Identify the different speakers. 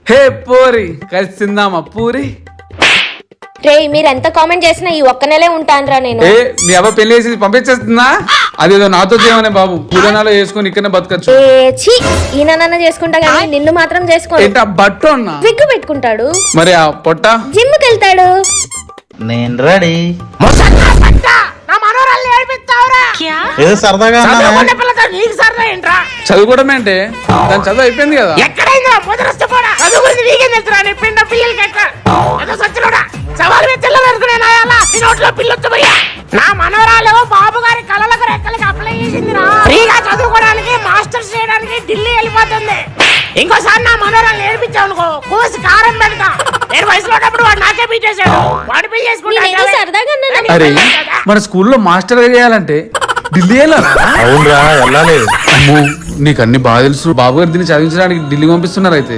Speaker 1: హే పోరి కలిసి తిందామా పూరి.
Speaker 2: రే మీరు ఎంత కామెంట్ చేసినా ఈ ఒక్క నెలే ఉంటానురా నేను.
Speaker 1: ఏ మీ అవ్వ పెళ్లి చేసి పంపించేస్తుందా? అదేదో నాతో చేయమనే బాబు, పూలనాలో వేసుకొని ఇక్కడనే బతకచ్చు.
Speaker 2: ఈయన చేసుకుంటా కానీ నిన్ను మాత్రం చేసుకో.
Speaker 1: ఏంటా బట్టు అన్నా?
Speaker 2: విగ్గు పెట్టుకుంటాడు.
Speaker 1: మరి ఆ పొట్ట
Speaker 2: జిమ్ కి వెళ్తాడు.
Speaker 3: నేను రెడీ.
Speaker 4: ఏదో సరదాగా
Speaker 1: చదువుకోవడం అంటే దాని చదువు అయిపోయింది కదా.
Speaker 5: నా మనవరాలు బాబు గారి కళలకు రెక్కలకి అప్లై చేసింది. ఫ్రీగా చదువుకోవడానికి మాస్టర్స్ చేయడానికి ఢిల్లీ వెళ్ళిపోతుంది. ఇంకోసారి నా మనవరాలు నేర్పించావు అనుకో కోసి కారం పెడతా. నేను వయసులో ఉన్నప్పుడు వాడు నాకే బీటేశాడు. వాడు పెళ్లి చేసుకుంటాడు.
Speaker 1: అరే మన స్కూల్లో మాస్టర్ చేయాలంటే ఢిల్లీ వెళ్ళాలా?
Speaker 4: అవునరా వెళ్ళాలి.
Speaker 1: అమ్మో నీకు అన్ని బాగా తెలుసు. బాబు గారు దీన్ని చదివించడానికి ఢిల్లీ పంపిస్తున్నారు అయితే.